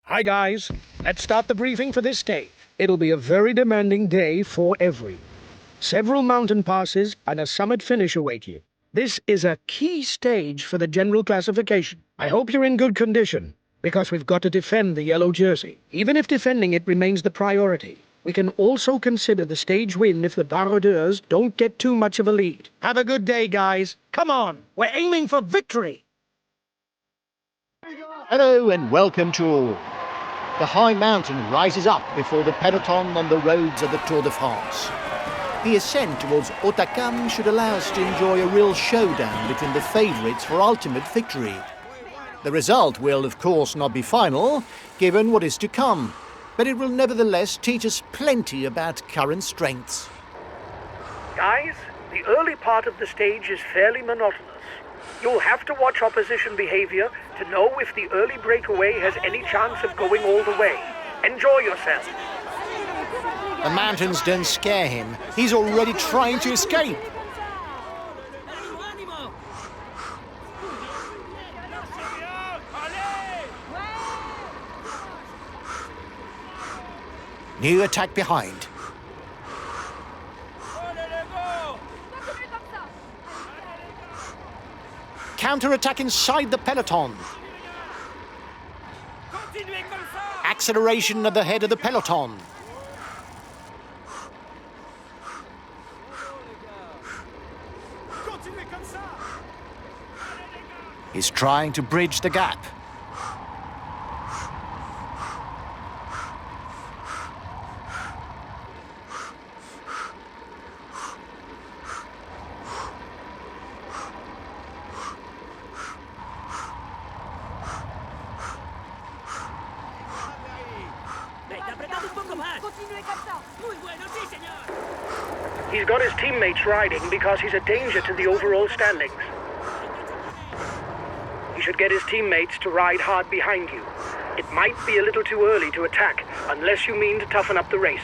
Hi guys, let's start the briefing for this day. It'll be a very demanding day for everyone. Several mountain passes and a summit finish await you. This is a key stage for the general classification. I hope you're in good condition, because we've got to defend the yellow jersey. Even if defending it remains the priority, we can also consider the stage win if the baroudeurs don't get too much of a lead. Have a good day, guys. Come on, we're aiming for victory! Hello and welcome to all. The high mountain rises up before the peloton on the roads of the Tour de France. The ascent towards Hautacam should allow us to enjoy a real showdown between the favourites for ultimate victory. The result will, of course, not be final, given what is to come, but it will nevertheless teach us plenty about current strengths. Guys, the early part of the stage is fairly monotonous. You'll have to watch opposition behavior to know if the early breakaway has any chance of going all the way. Enjoy yourself. The mountains don't scare him. He's already trying to escape. New attack behind. Counter-attack inside the peloton. Acceleration at the head of the peloton. He's trying to bridge the gap. He's got his teammates riding because he's a danger to the overall standings. He should get his teammates to ride hard behind you. It might be a little too early to attack, unless you mean to toughen up the race.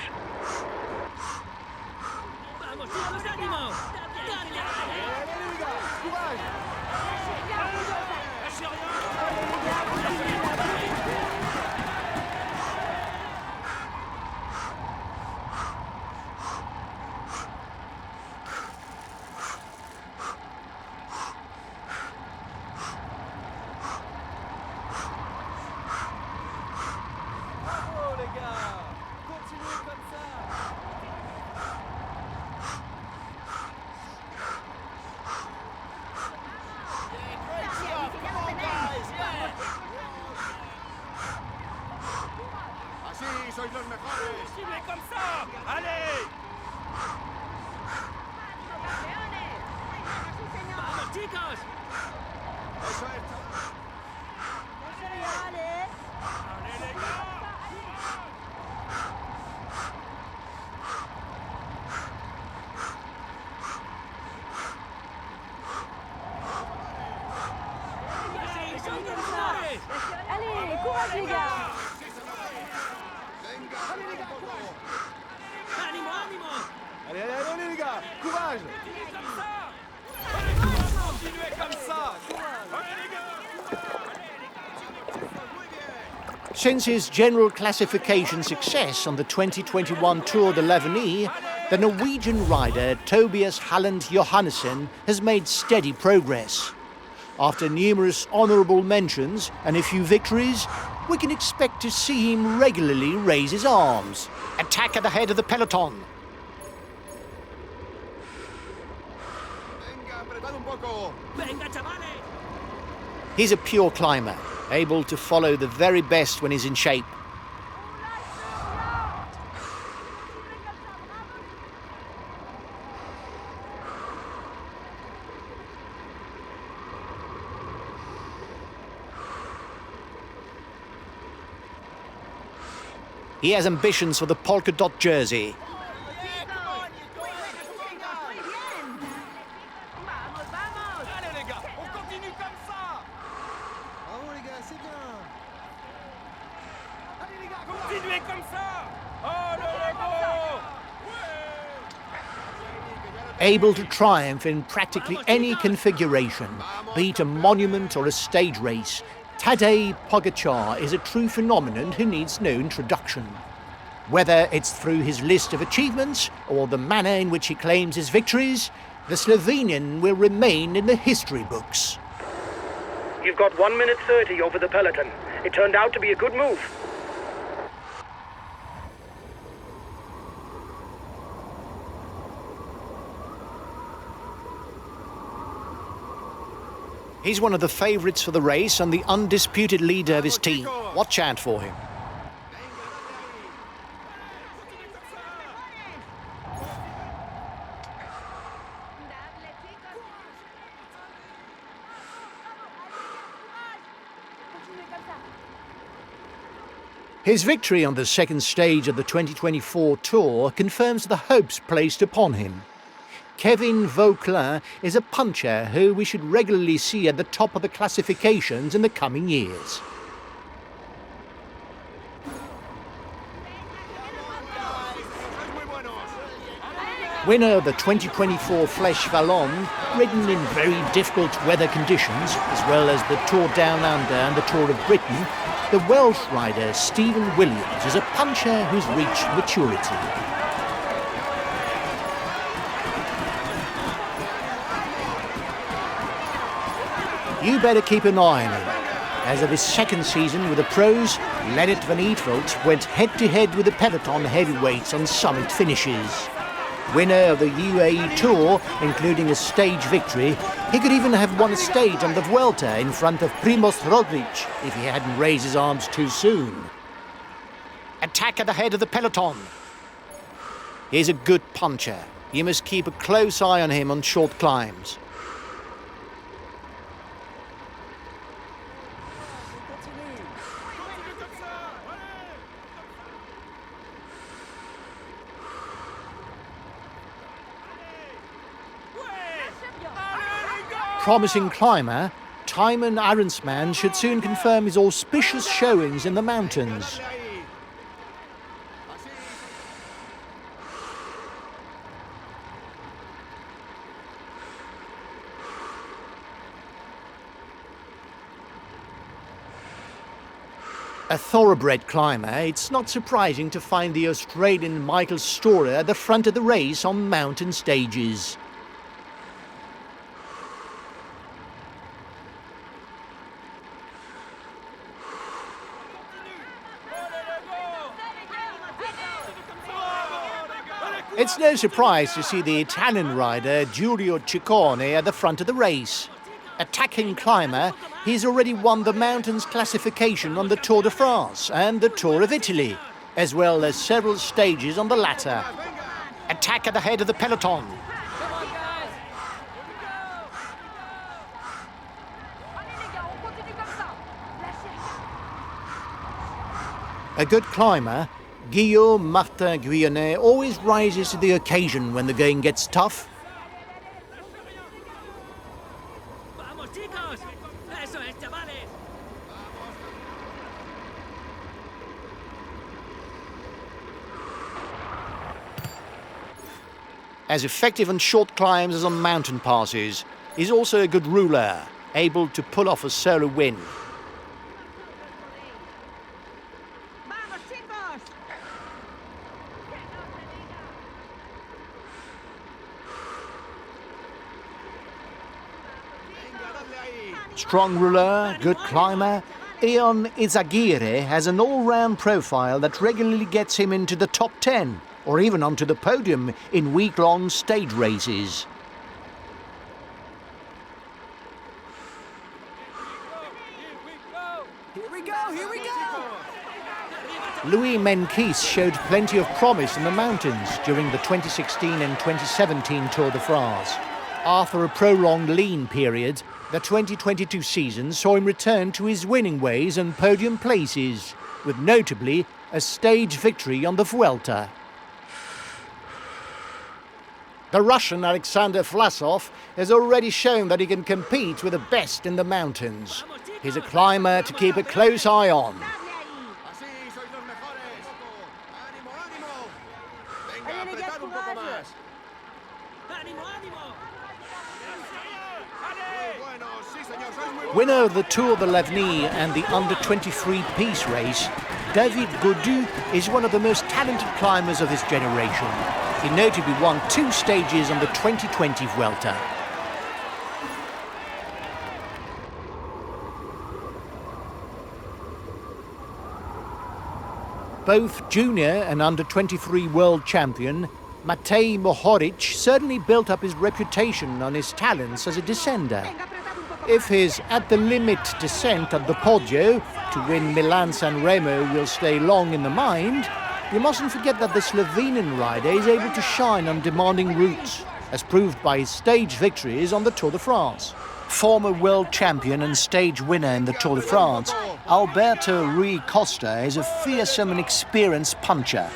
Since his general classification success on the 2021 Tour de l'Avenir, the Norwegian rider Tobias Halland Johannessen has made steady progress. After numerous honourable mentions and a few victories, we can expect to see him regularly raise his arms. Attack at the head of the peloton. He's a pure climber, able to follow the very best when he's in shape. He has ambitions for the polka dot jersey. Able to triumph in practically any configuration, be it a monument or a stage race, Tadej Pogačar is a true phenomenon who needs no introduction. Whether it's through his list of achievements or the manner in which he claims his victories, the Slovenian will remain in the history books. You've got 1 minute 30 over the peloton. It turned out to be a good move. He's one of the favourites for the race and the undisputed leader of his team. Watch out for him. His victory on the second stage of the 2024 Tour confirms the hopes placed upon him. Kevin Vauquelin is a puncher who we should regularly see at the top of the classifications in the coming years. Winner of the 2024 Flèche Wallonne, ridden in very difficult weather conditions, as well as the Tour Down Under and the Tour of Britain, the Welsh rider Stephen Williams is a puncher who's reached maturity. You better keep an eye on him. As of his second season with the pros, Lennart van Eetvelt went head-to-head with the peloton heavyweights on summit finishes. Winner of the UAE Tour, including a stage victory, he could even have won a stage on the Vuelta in front of Primož Roglič if he hadn't raised his arms too soon. Attack at the head of the peloton. He's a good puncher. You must keep a close eye on him on short climbs. Promising climber, Tijmen Arendsman should soon confirm his auspicious showings in the mountains. A thoroughbred climber, it's not surprising to find the Australian Michael Storer at the front of the race on mountain stages. It's no surprise to see the Italian rider Giulio Ciccone at the front of the race. Attacking climber, he's already won the mountains classification on the Tour de France and the Tour of Italy, as well as several stages on the latter. Attack at the head of the peloton. A good climber, Guillaume Martin Guyonnet always rises to the occasion when the going gets tough. As effective on short climbs as on mountain passes, he's also a good ruler, able to pull off a solo win. Strong ruler, good climber, Ion Izagirre has an all-round profile that regularly gets him into the top 10 or even onto the podium in week-long stage races. Here we go! Louis Menkes showed plenty of promise in the mountains during the 2016 and 2017 Tour de France. After a prolonged lean period, the 2022 season saw him return to his winning ways and podium places, with notably a stage victory on the Vuelta. The Russian Alexander Vlasov has already shown that he can compete with the best in the mountains. He's a climber to keep a close eye on. Winner of the Tour de l'Avenir and the under-23 piece race, David Gaudu is one of the most talented climbers of his generation. He notably won 2 stages on the 2020 Vuelta. Both junior and under-23 world champion Matej Mohoric certainly built up his reputation on his talents as a descender. If his at-the-limit descent at the Podium to win Milan-San Remo will stay long in the mind, you mustn't forget that the Slovenian rider is able to shine on demanding routes, as proved by his stage victories on the Tour de France. Former world champion and stage winner in the Tour de France, Alberto Rui Costa is a fearsome and experienced puncher.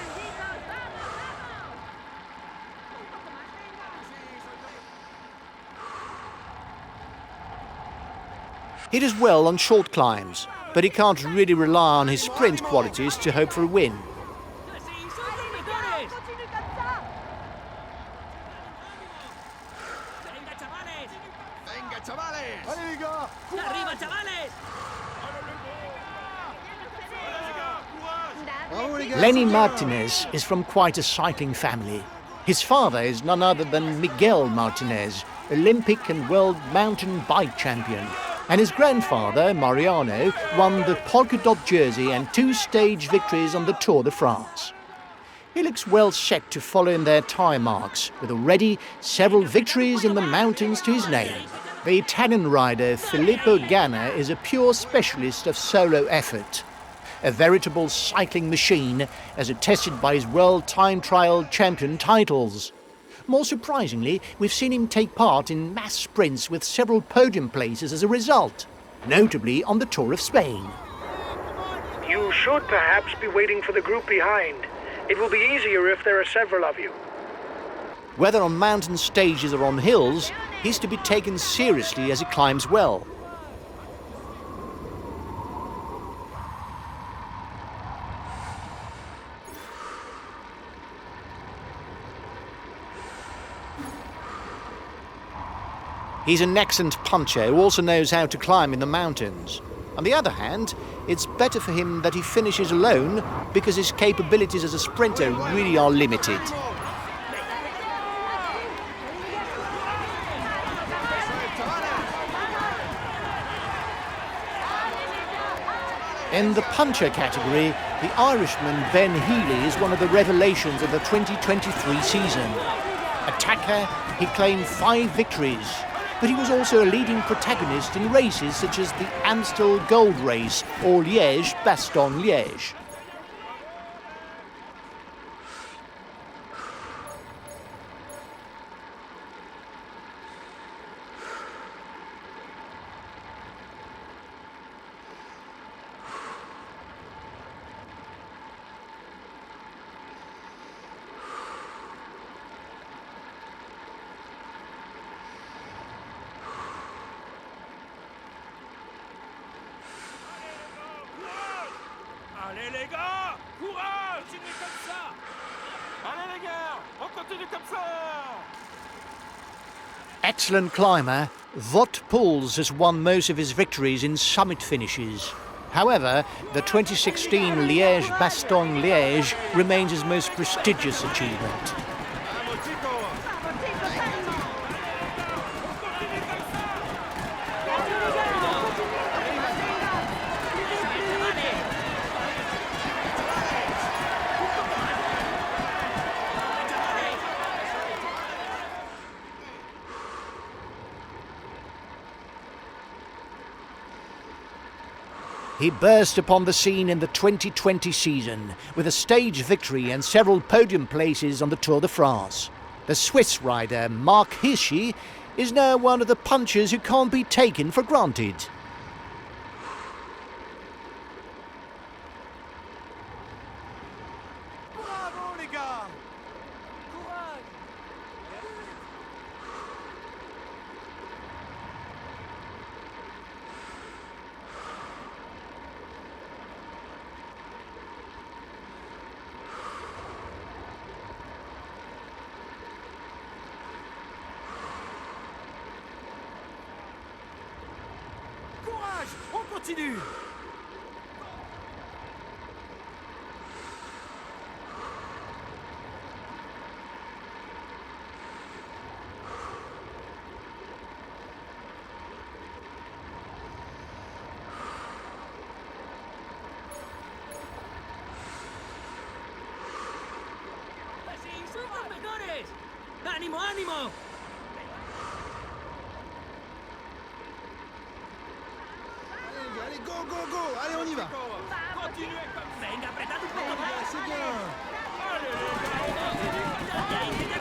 He does well on short climbs, but he can't really rely on his sprint qualities to hope for a win. Lenny Martinez is from quite a cycling family. His father is none other than Miguel Martinez, Olympic and world mountain bike champion. And his grandfather, Mariano, won the polka dot jersey and 2 stage victories on the Tour de France. He looks well set to follow in their tyre marks, with already several victories in the mountains to his name. The Italian rider Filippo Ganna is a pure specialist of solo effort. A veritable cycling machine, as attested by his world time trial champion titles. More surprisingly, we've seen him take part in mass sprints with several podium places as a result, notably on the Tour of Spain. You should perhaps be waiting for the group behind. It will be easier if there are several of you. Whether on mountain stages or on hills, he's to be taken seriously as he climbs well. He's an excellent puncher who also knows how to climb in the mountains. On the other hand, it's better for him that he finishes alone because his capabilities as a sprinter really are limited. In the puncher category, the Irishman Ben Healy is one of the revelations of the 2023 season. Attacker, he claimed 5 victories. But he was also a leading protagonist in races such as the Amstel Gold Race or Liège-Bastogne-Liège. Allez les gars, courage, continuez comme ça. Allez les gars, on continue comme ça. Excellent climber, Wout Poels has won most of his victories in summit finishes. However, the 2016 Liège-Bastogne-Liège remains his most prestigious achievement. He burst upon the scene in the 2020 season with a stage victory and several podium places on the Tour de France. The Swiss rider Marc Hirschi is now one of the punchers who can't be taken for granted. Bravo les gars. Courage. Courage, on continue. ¡Ánimo, ánimo! Allez, go, go, go! Allez, on y va! Continuez comme ça. Venga, apretad un poco más. C'est bien! Allez, les gars,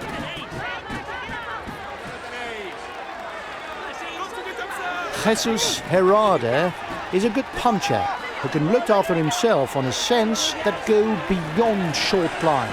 continuez comme ça. Jesus Herrada is a good puncher who can look after himself on ascents that go beyond short climbs.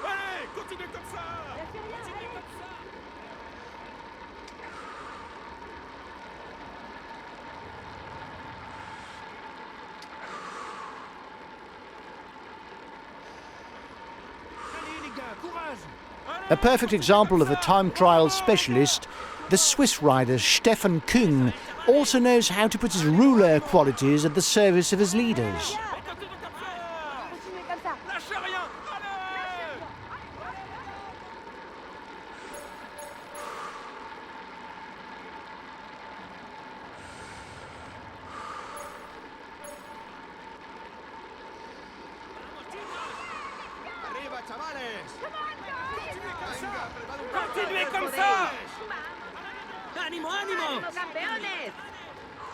Allez, continuez comme ça. Continuez comme ça. Allez, les gars, courage. A perfect example of a time trial specialist, the Swiss rider Stefan Küng also knows how to put his ruler qualities at the service of his leaders. Continuez comme ça. Lâchez rien. Allez. Arriba, chavales! Continuez comme ça. ¡Ánimo, ánimo! ¡Vamos, campeones!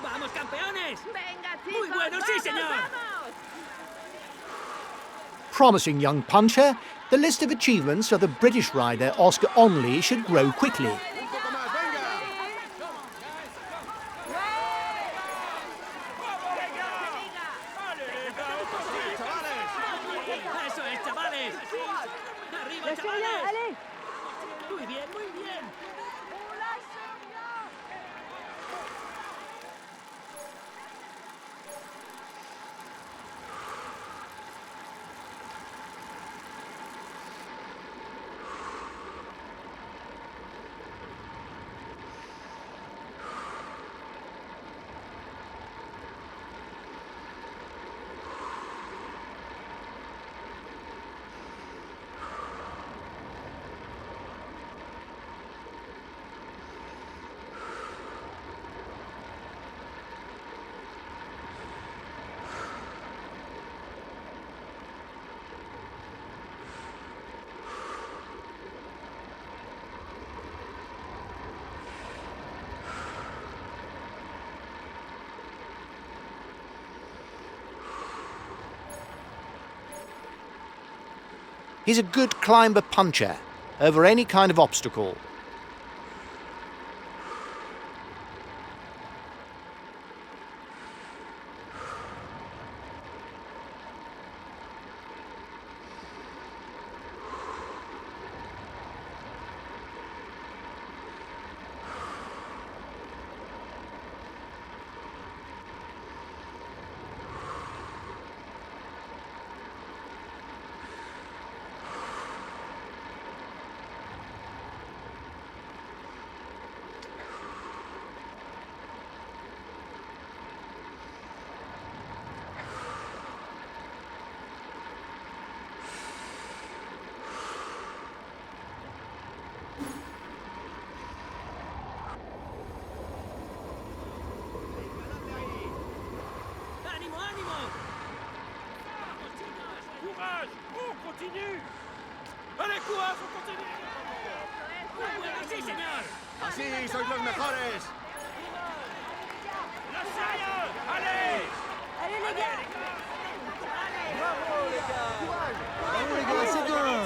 ¡Vamos, campeones! ¡Venga, chicos! Muy bueno, sí, vamos, señor. ¡Vamos! Promising young puncher, the list of achievements of the British rider Oscar Onley should grow quickly. Un poco más, venga! ¡Eso es, chavales! ¡Arriba, chavales! Muy bien, muy bien. He's a good climber puncher over any kind of obstacle. ¡Ánimo, ánimo! Courage, on continue. Allez, courage, on continue. Muy bueno, sí, señor. Así sois los mejores! Lâchez rien. Allez. Allez, les gars! Bravo, les gars, c'est bien!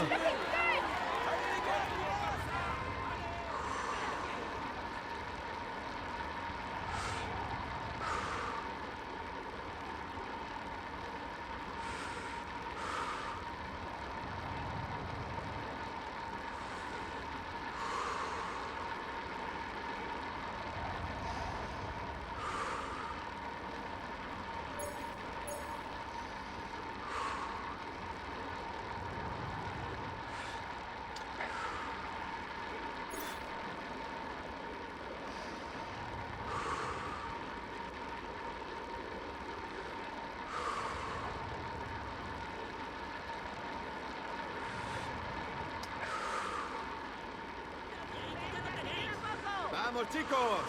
¡Vamos, chicos!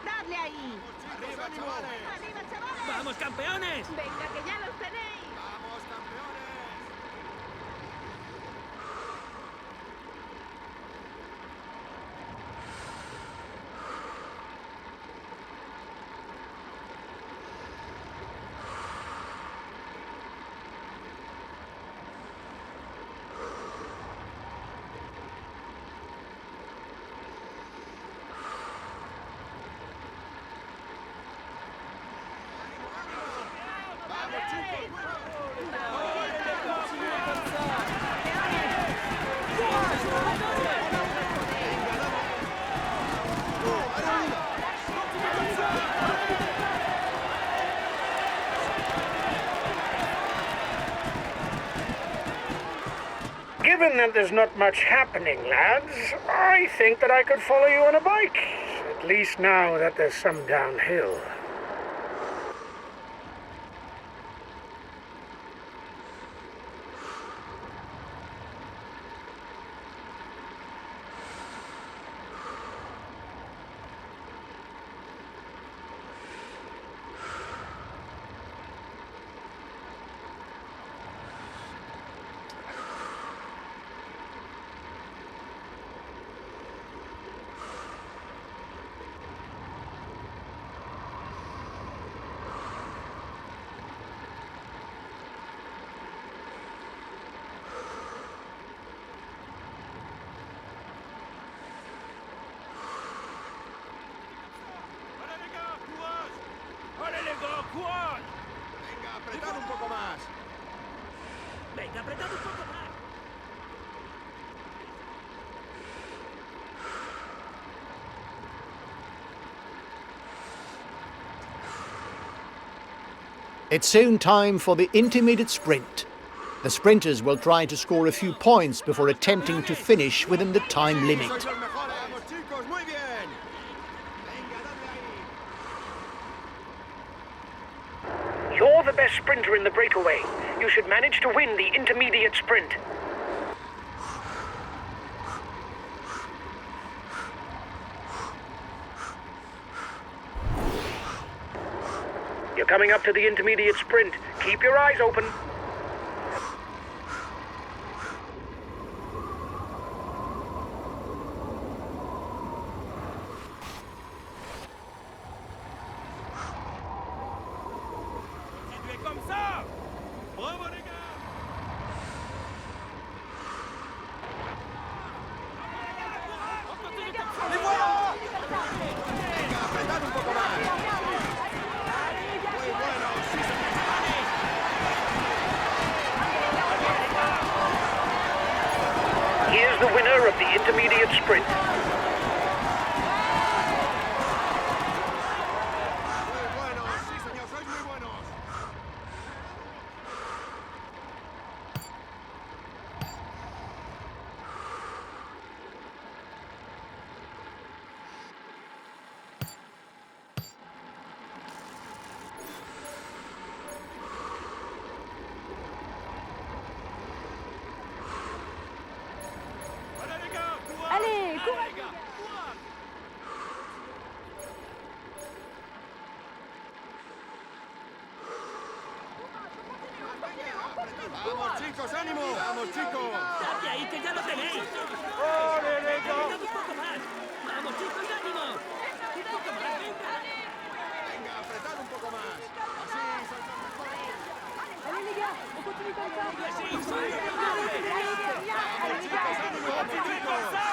¡Dadle ahí! ¡Arriba, chavales! ¡Arriba, chavales! ¡Vamos, campeones! ¡Venga, que ya los tenéis! ¡Vamos, campeones! Given that there's not much happening, lads, I think that I could follow you on a bike. At least now that there's some downhill. ¡Allez les gars, courage! Venga, apretad un poco más. Venga, apretad un poco más. It's soon time for the intermediate sprint. The sprinters will try to score a few points before attempting to finish within the time limit. ¡Sois los mejores! ¡Vamos, chicos! ¡Muy bien! Venga, dadle ahí. You're the best sprinter in the breakaway. You should manage to win the intermediate sprint. You're coming up to the intermediate sprint. Keep your eyes open. Continuez comme ça! Bravo les gars! On continue comme ça! ¡Les voilà! Venga, apretad un poco más. Muy bueno, sí, Here's the winner of the intermediate sprint. muy buenos. Sí, señor, sois muy buenos. Allez les gars, courage! Allez, courage, les gars, courage! ¡Vamos, chicos, ánimo! ¡Vamos, chicos! ¡Dadle ahí, que ya lo tenéis! ¡Allez les gars! ¡Apretad un poco más! ¡Vamos, chicos, ánimo! ¡Un poco más, venga! Venga, apretad un poco más. Así, sois los mejores. Allez les gars, on continue comme ça. Continuez comme ça!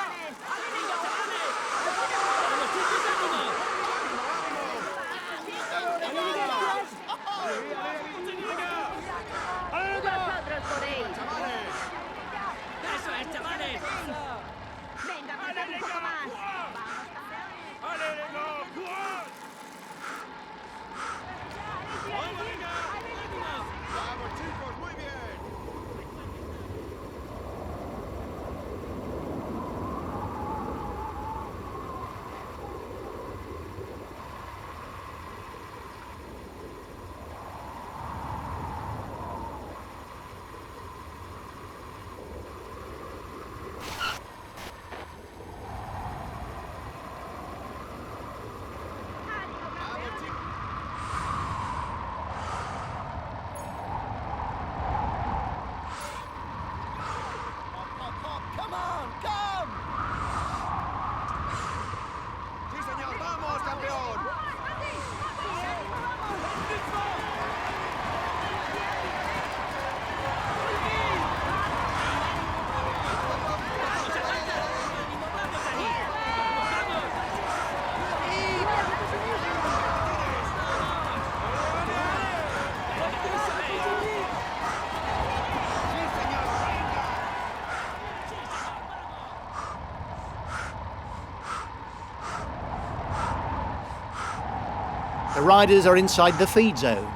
The riders are inside the feed zone,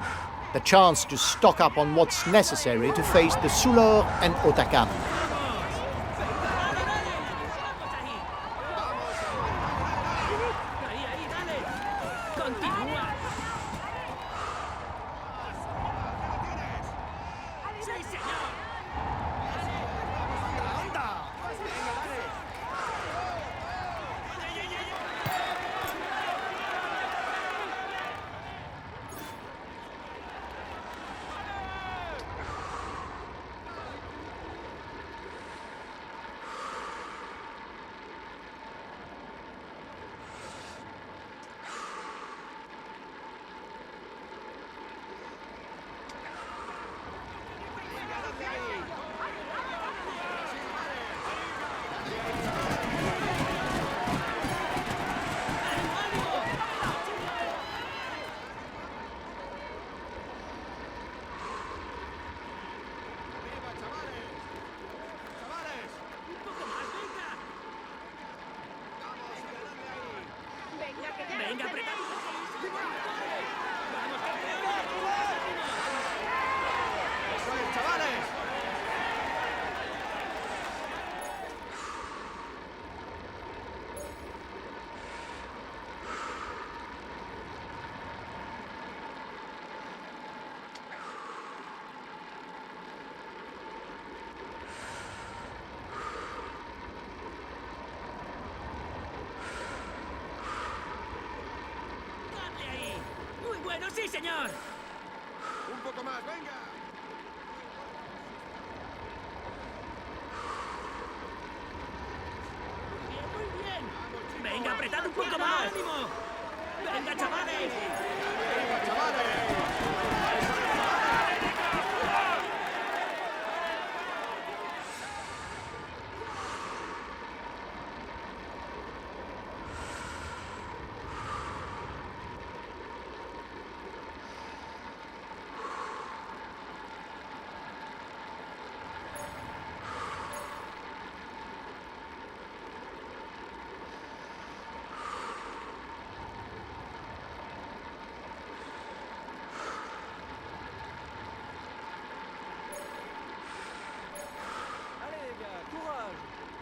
the chance to stock up on what's necessary to face the Soulor and Hautacam. Venga, apretad. ¡Eso es, chavales! ¡Dale ahí! ¡Muy bueno, sí, señor! ¡Un poco más, venga! Muy bien. Venga, apretad un poco más. ¡Ánimo! Venga, chavales. ¡Venga, chavales!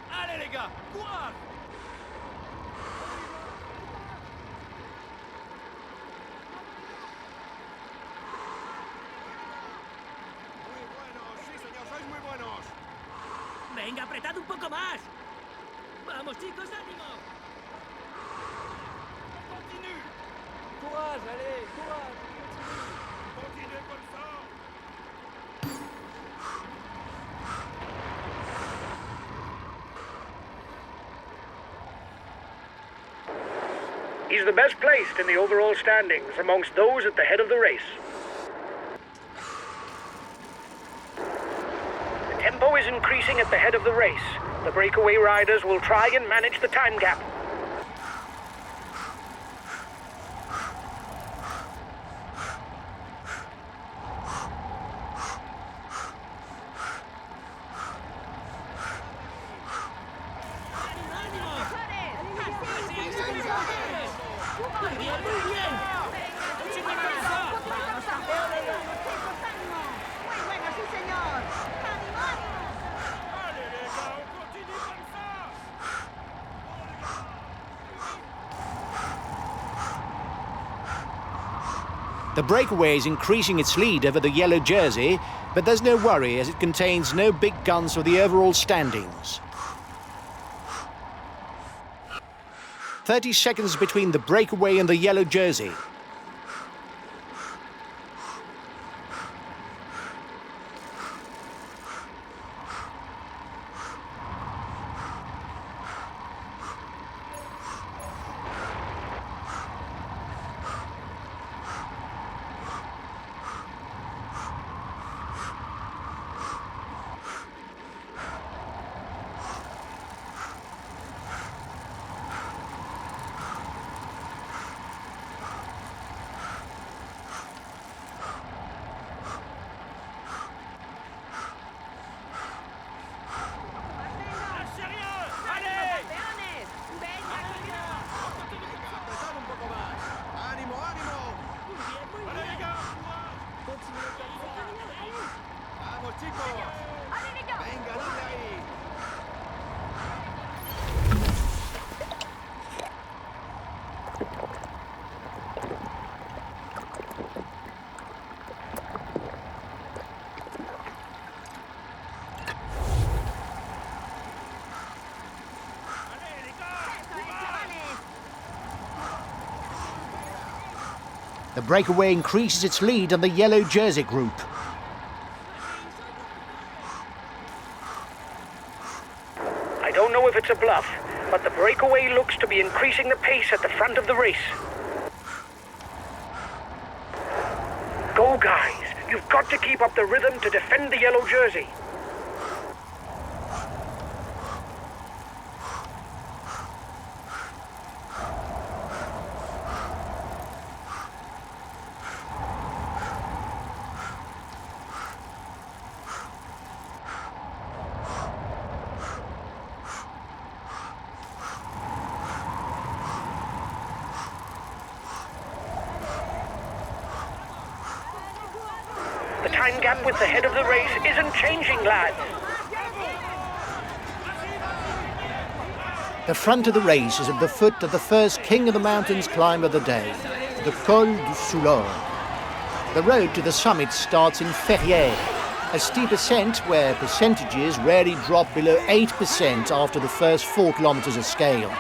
Allez les gars, courage! Muy buenos, sí señor, sois muy buenos. Venga, apretad un poco más. Vamos, chicos, ánimo. Continue! Courage, allez, courage. Continuez comme ça! He's the best placed in the overall standings amongst those at the head of the race. The tempo is increasing at the head of the race. The breakaway riders will try and manage the time gap. Muy bien, muy bien. Muy bueno, sí, señor. ¡Ánimo, ánimo! Allez les gars, on continue comme ça! The breakaway is increasing its lead over the yellow jersey, but there's no worry as it contains no big guns for the overall standings. 30 seconds between the breakaway and the yellow jersey. The Breakaway increases its lead on the yellow jersey group. I don't know if it's a bluff, but the Breakaway looks to be increasing the pace at the front of the race. Go, guys! You've got to keep up the rhythm to defend the yellow jersey. The time gap with the head of the race isn't changing, lads. The front of the race is at the foot of the first King of the Mountains climb of the day, the Col du Soulor. The road to the summit starts in Ferrières, a steep ascent where percentages rarely drop below 8% after the first 4 kilometers are scaled.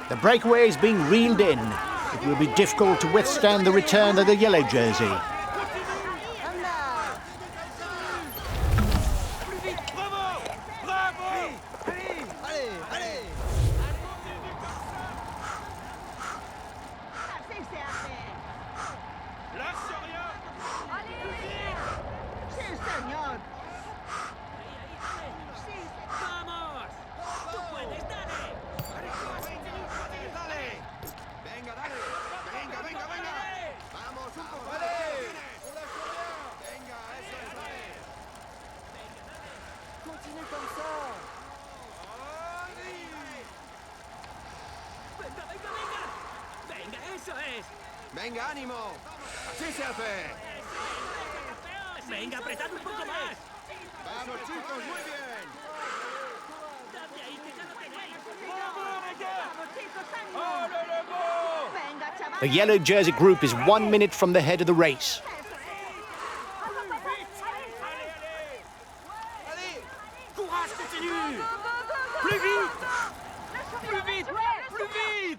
The Breakaway is being reeled in. It will be difficult to withstand the return of the yellow jersey. Venga, ánimo. Así se hace. Venga, apretad un poco más. Vamos, chicos, muy bien. Dadle ahí, que ya lo tenéis. Venga, chavales. The yellow jersey group is 1 minute from the head of the race. Courage, continue. Plus vite. Plus vite. Plus vite.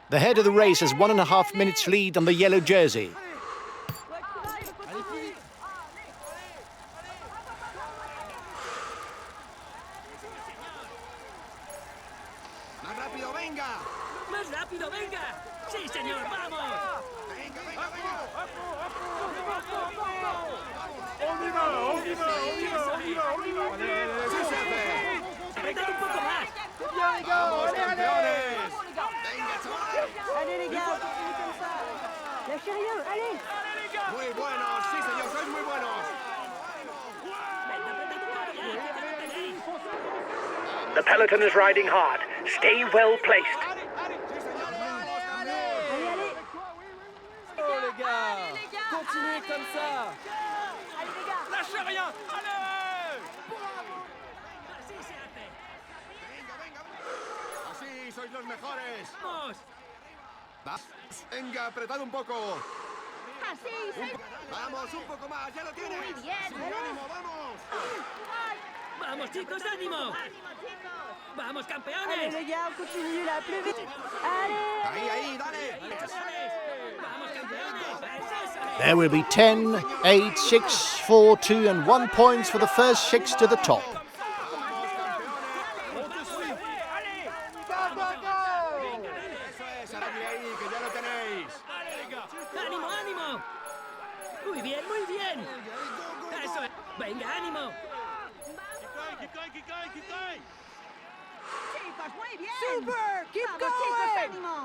The head of the race has 1.5 minutes lead on the yellow jersey. Más rápido, venga. ¡Más rápido, venga! ¡Sí, señor, vamos! Venga, venga, venga. Así se hace. ¡Apretad un poco más! Vamos, campeones. Venga, chavales. Allez les gars, comme ça. Lâchez rien, allez. Muy buenos, sí, señor, sois muy buenos. ¡Venga, apretad un poco ya, que ya lo tenéis! The peloton is riding hard. Stay well placed. Allez, allez. Oh les gars, continuez comme ça. Allez les gars. Lâchez rien. Allez. ¡Así se hace! Venga, venga, venga. Así sois los mejores. ¡Vamos! Venga, apretad un poco. Así, sí. Vamos, un poco más, ya lo tienes. Muy bien. Sí, ánimo, vamos. ¡Vamos, chicos, ánimo! Ánimo, chicos. ¡Vamos, Allez campeones! les gars, on continue là, plus vite. Allez. Ahí, ahí, dale. ¡Vamos, campeones! ¡Eso es! There will be 10, 8, 6, 4, 2 and 1 points for the first 6 to the top. Eso es, darle ahí, que ya lo tenéis. ¡Ánimo, ánimo! ¡Muy bien, muy bien! ¡Eso es! ¡Venga, ánimo! Chicos, muy bien. Super, keep Vamos, chicos, going. ánimo.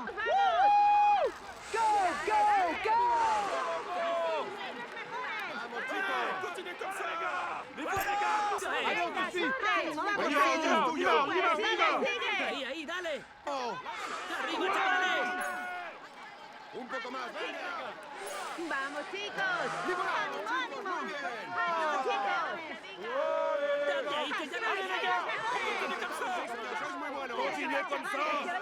Go, go, go. Vamos, chicos. Continuez comme ça, les gars. Mais voilà, les gars. ¡Eso es! Ahí, dale. Arriba, chavales. Un poco más, venga. ¡Vamos, chicos! ¡Ánimo, ánimo! Muy bien. ¡Vamos, chicos! Dale ahí, que ya no le Sois muy buenos.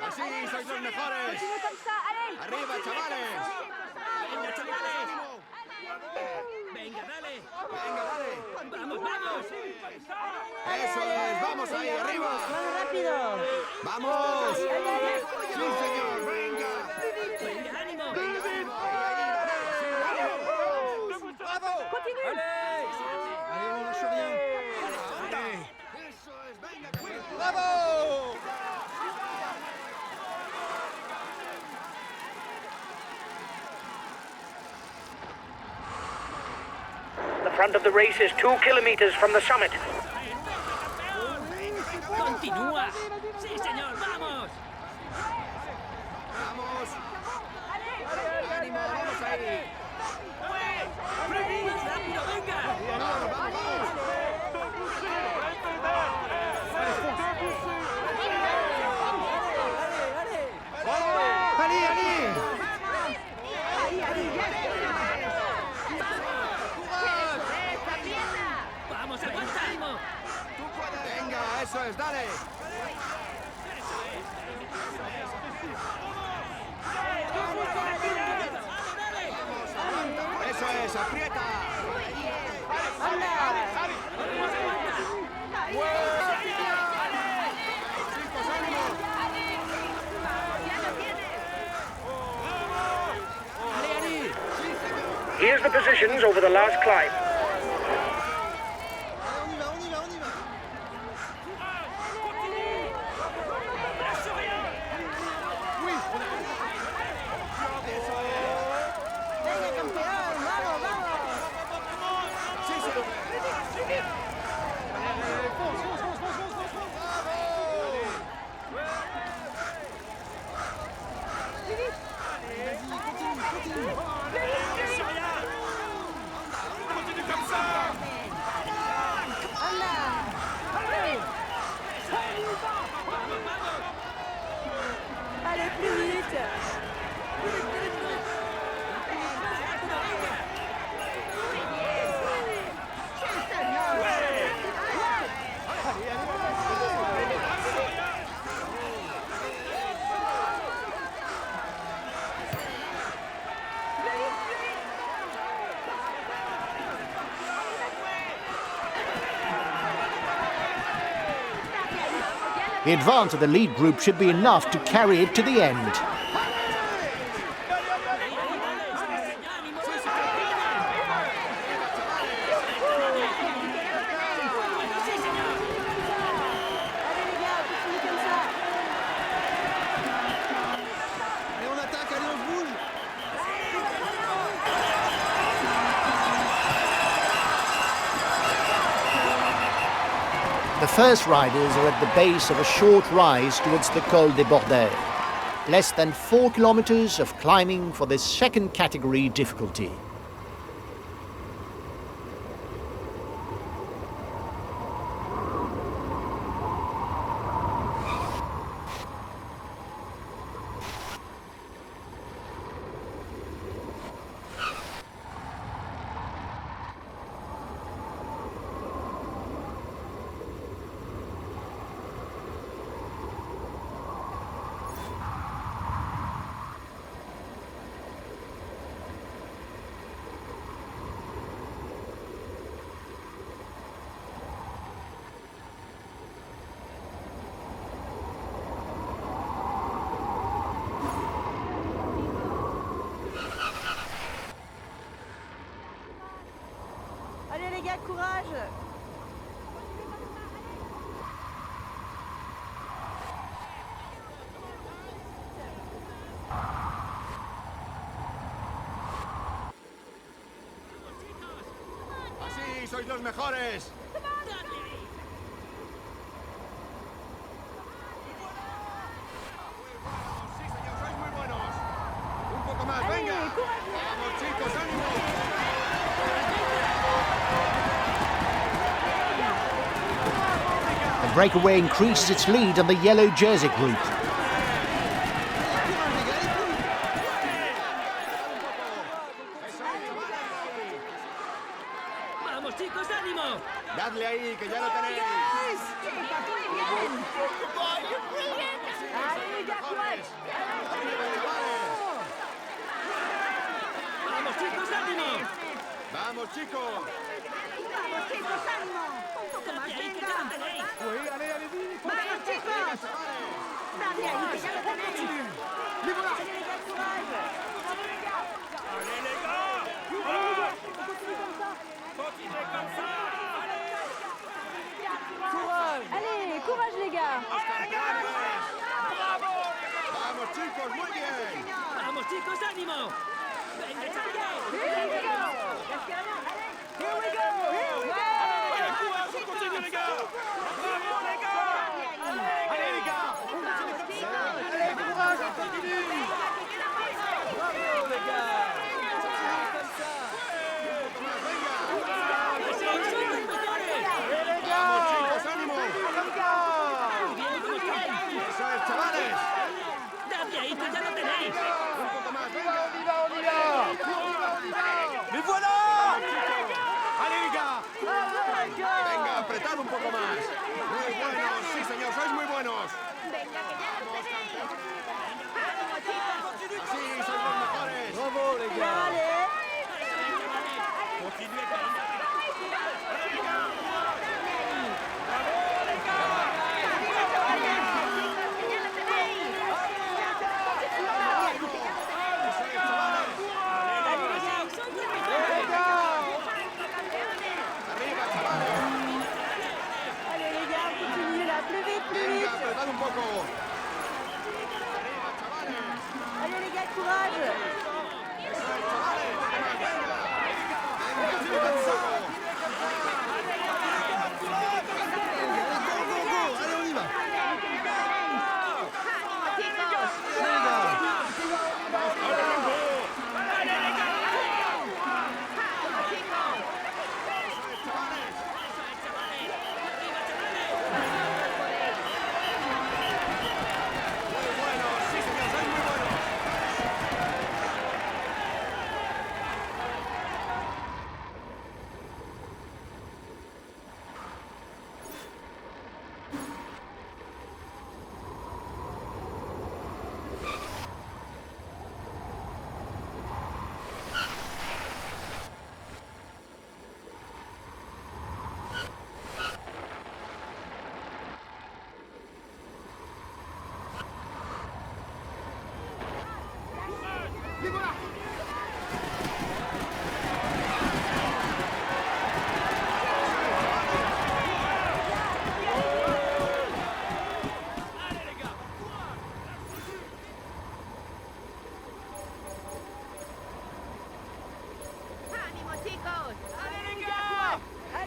Así sois los mejores. Continue comme ça, allez! Arriba, chavales. Venga, chavales. Venga, dale. Venga, dale. Vamos, vamos. Eso es. Vamos ahí, arriba. ¡Vamos rápido! Vamos. ¡Allez, allez! Sí, señor. Venga. Venga, ánimo. Continue! Allez, on lâche rien. Eso es. Venga, cuidado. Bravo! The front of the race is 2 kilometers from the summit. Continúa. Sí, señor, vamos. Vamos. Ánimo, vamos ahí. Más rápido, venga. Vamos, vamos, vamos. Allez, allez. Vamos, aguanta, ánimo. Venga, eso es, dale. Eso es, aprieta. Chicos, ánimo. Here's the positions over the last climb. ¡Venga, campeón! ¡Vamos, vamos! Sí, sí. Allez, plus vite! The advance of the lead group should be enough to carry it to the end. Allez, les gars, continue comme ça! Et on attaque, allez, on se bouge! The first riders are at the base of a short rise towards the Col des Bordets. Less than 4 kilometers of climbing for this second category difficulty. Allez, les gars, courage! Así sois los mejores. Sí, señor, sois muy buenos. Un poco más, venga. Vamos, chicos, ánimo. The Breakaway increases its lead on the yellow jersey group. Vamos chicos, ánimo. Dadle ahí, que ya lo tenéis. Vamos chicos, ánimo. Vamos, chicos. Vamos, chicos, ánimo. Un poco más, Dadle ahí, que venga. ya lo tenéis. Vamos, chicos. Dadle ahí, que ya lo tenéis. Allez, les gars, courage. Allez les gars, courage. Continue comme ça. Continuez comme ça. Allez, courage, les gars. Vamos, chicos, muy bien. Vamos chicos, ánimo. Venga, chavales. Here we go. Here we go. Here we go. Allez, courage, on continue les gars. Bravo les gars. Allez, les gars. Allez, courage, on continue. Bravo les gars. Continuez comme ça. Allez les gars. Vamos, chicos, ánimo. Comme ça. Eso es, chavales. Dadle ahí, que ya lo tenéis. Un poco más, On y venga. va, on y va, on y va. On y va. ¡Les voilà! ¡Allez, les gars! Allez les gars. Venga, apretad un poco más. Muy buenos, sí señor, sois muy buenos. Sí, sois los mejores. Bravo les gars. Allez. Continuez comme ça. Arriba, chavales. Allez, les gars, continuez là. Plus vite, plus Venga, vite. apretad un poco. Arriba, chavales. Allez, les gars, courage. Eso es, chavales. Venga. Venga, arriba, un poco. Allez, on y va. Muy buenos, sí señor, sois muy buenos.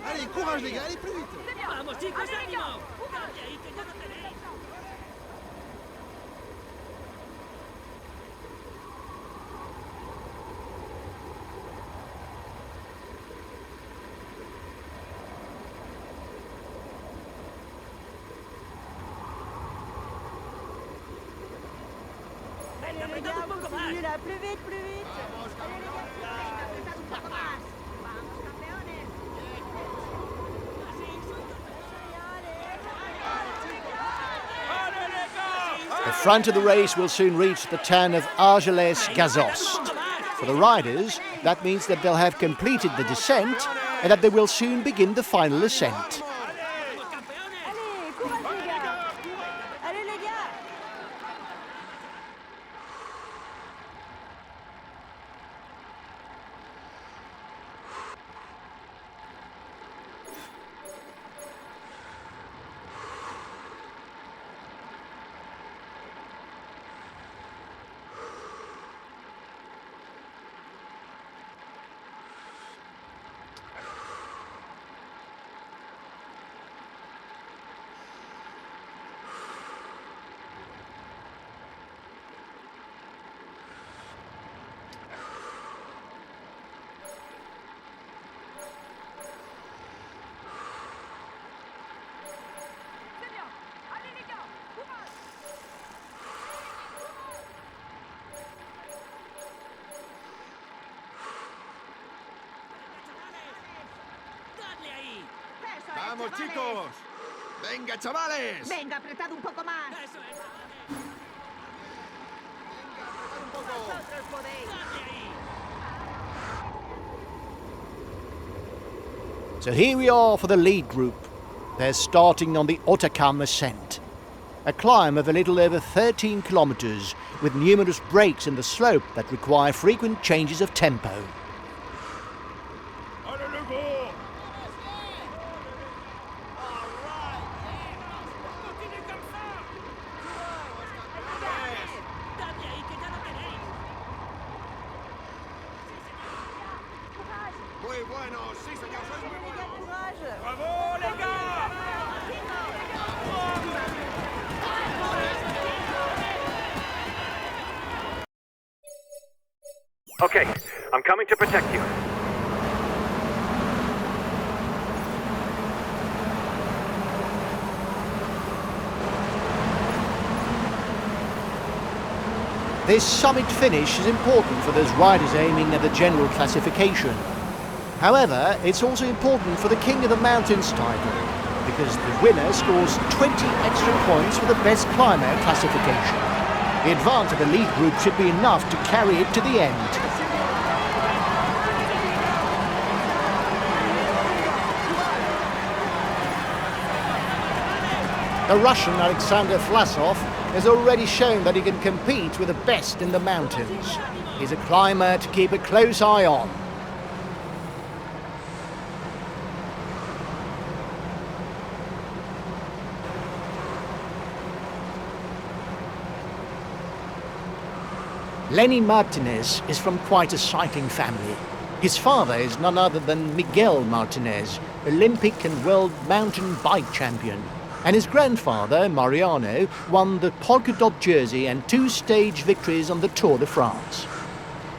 Allez, courage les gars, allez plus vite. Vamos chicos, ánimo. Dadle ahí, que ya lo tenéis. Allez, les Apretad gars, un poco continue más. là. Plus vite, plus vite. Allez, les gars. Allez les gars. The front of the race will soon reach the town of Argelès-Gazost. For the riders, that means that they'll have completed the descent and that they will soon begin the final ascent. Vamos, campeones. Allez, courage, les gars. Allez, les gars. ¡Vamos, chicos! ¡Venga, chavales! Venga, apretad un poco más. Eso es. Un poco. Vosotros podéis. So here we are for the lead group. They're starting on the Hautacam ascent. A climb of a little over 13 kilometers with numerous breaks in the slope that require frequent changes of tempo. Allez, les gars! Continuez comme ça! Dale ahí, que ya lo tenéis. Muy bueno, sí, señor, sois muy buenos. Bravo, les gars! Okay, I'm coming to protect you. This summit finish is important for those riders aiming at the general classification. However, it's also important for the King of the Mountains title, because the winner scores 20 extra points for the best climber classification. The advance of the lead group should be enough to carry it to the end. The Russian Alexander Vlasov has already shown that he can compete with the best in the mountains. He's a climber to keep a close eye on. Lenny Martinez is from quite a cycling family. His father is none other than Miguel Martinez, Olympic and world mountain bike champion. And his grandfather, Mariano, won the polka dot jersey and 2-stage victories on the Tour de France.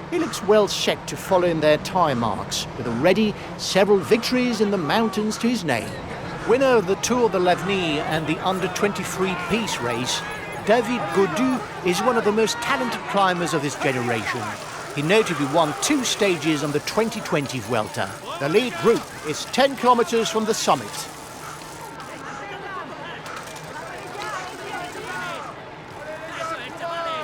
He looks well set to follow in their time marks, with already several victories in the mountains to his name. Winner of the Tour de l'Avenir and the under-23 peace race, David Gaudu is one of the most talented climbers of his generation. He notably won 2 stages on the 2020 Vuelta. The lead group is 10 kilometers from the summit. Eso es, chavales.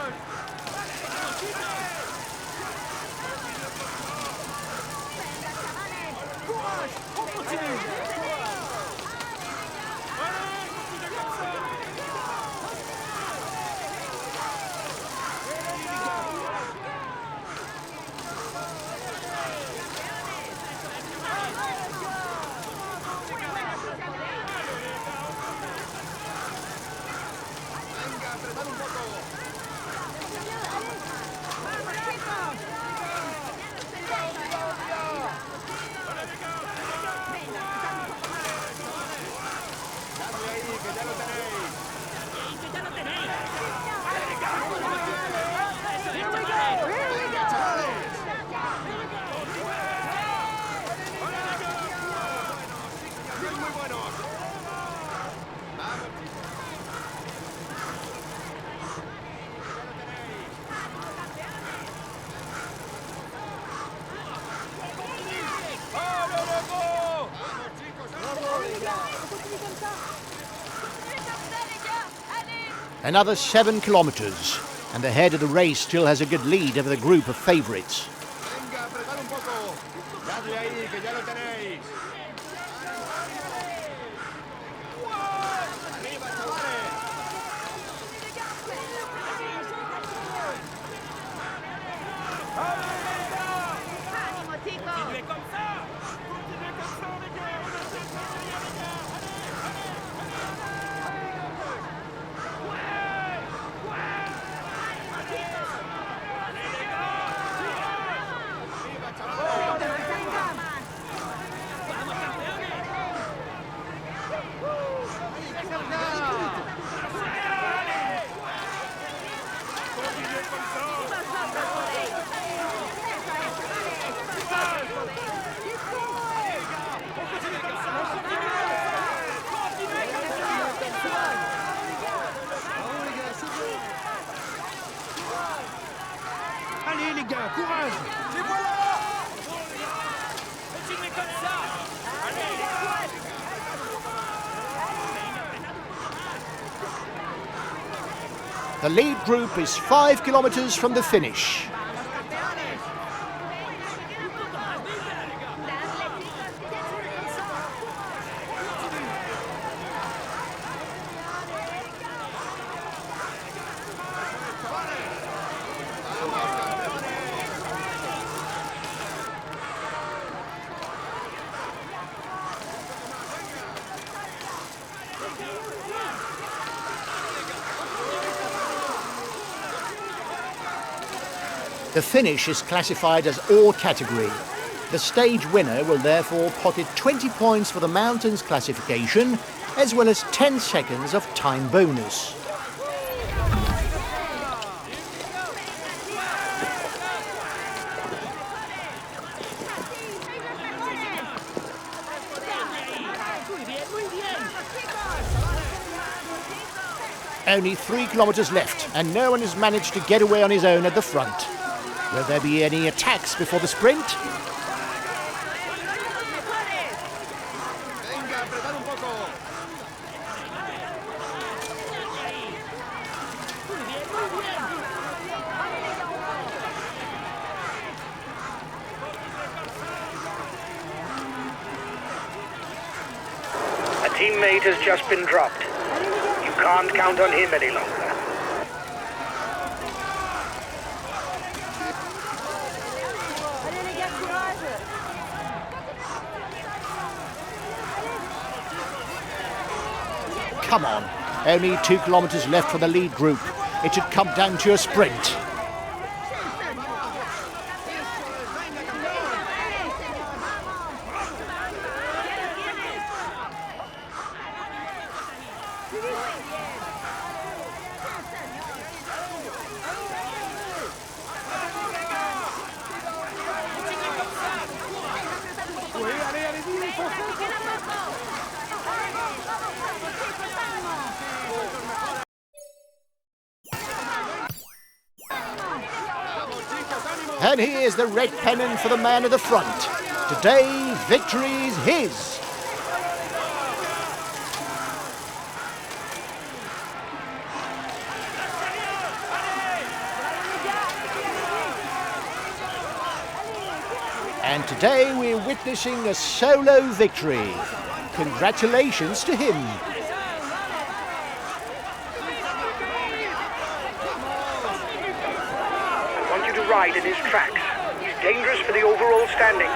Another 7 kilometers, and the head of the race still has a good lead over the group of favourites. Venga, apretad un poco. Dadle ahí, que ya lo tenéis. Arriba, chavales. ¡Ánimo, chicos! Continuez comme ça! Continuez comme ça, les gars! On a fait ça, les gars! The lead group is 5 kilometers from the finish. The finish is classified as all category. The stage winner will therefore pocket 20 points for the mountains classification, as well as 10 seconds of time bonus. Only 3 kilometers left, and no one has managed to get away on his own at the front. Will there be any attacks before the sprint? A teammate has just been dropped. You can't count on him any longer. Come on, only 2 kilometers left for the lead group. It should come down to a sprint. And here's the red pennant for the man at the front. Today, victory is his. And today we're witnessing a solo victory. Congratulations to him. I want you to ride in his tracks. He's dangerous for the overall standing.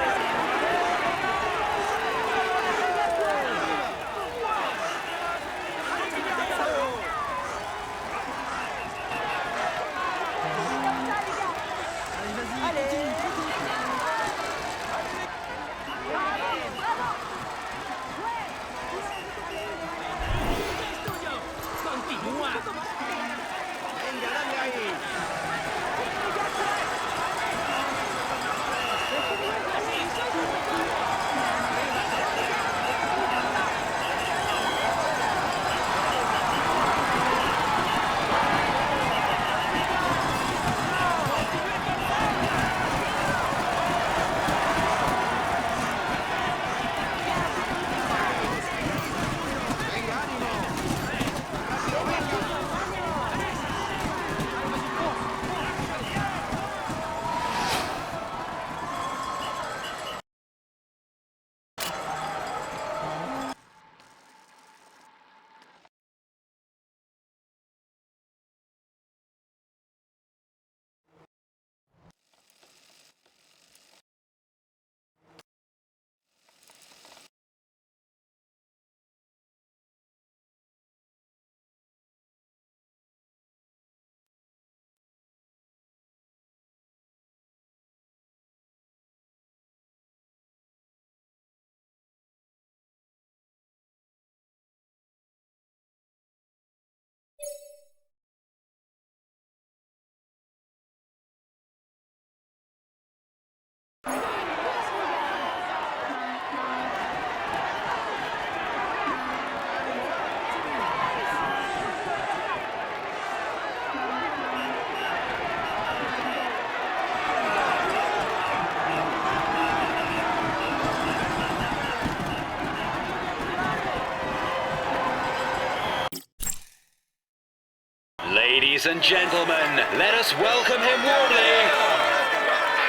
Ladies and gentlemen, let us welcome him warmly.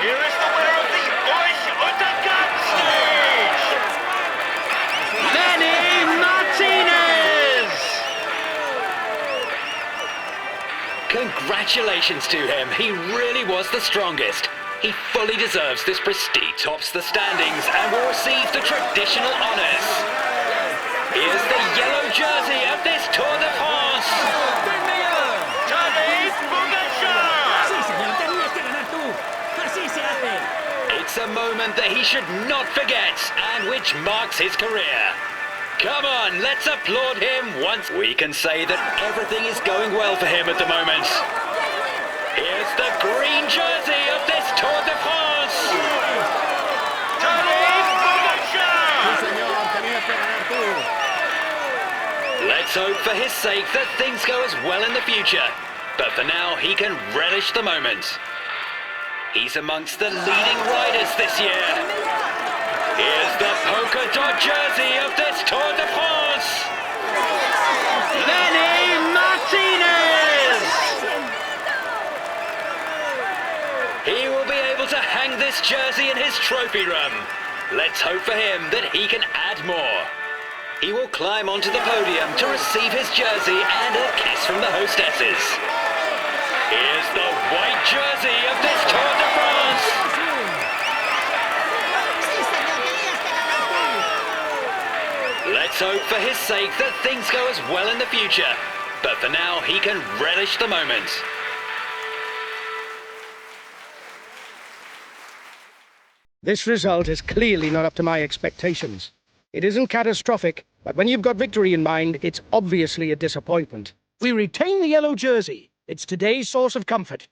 Here is the winner of the Hautacam stage! Lenny Martinez! Congratulations to him. He really was the strongest. He fully deserves this prestige. Tops the standings and will receive the traditional honors. Here's the yellow jersey of this Tour de France. Sí, señor, tenías que ganar tú. Así se hace. It's a moment that he should not forget and which marks his career. Come on, let's applaud him once. We can say that everything is going well for him at the moment. Here's the green jersey of this Tour de France. Let's hope for his sake that things go as well in the future. But for now, he can relish the moment. He's amongst the leading riders this year. Here's the polka dot jersey of this Tour de France. Lenny Martinez! He will be able to hang this jersey in his trophy room. Let's hope for him that he can add more. He will climb onto the podium to receive his jersey and a kiss from the hostesses. Here's the white jersey of this Tour de France. Let's hope for his sake that things go as well in the future. But for now, he can relish the moment. This result is clearly not up to my expectations. It isn't catastrophic, but when you've got victory in mind, it's obviously a disappointment. We retain the yellow jersey. It's today's source of comfort.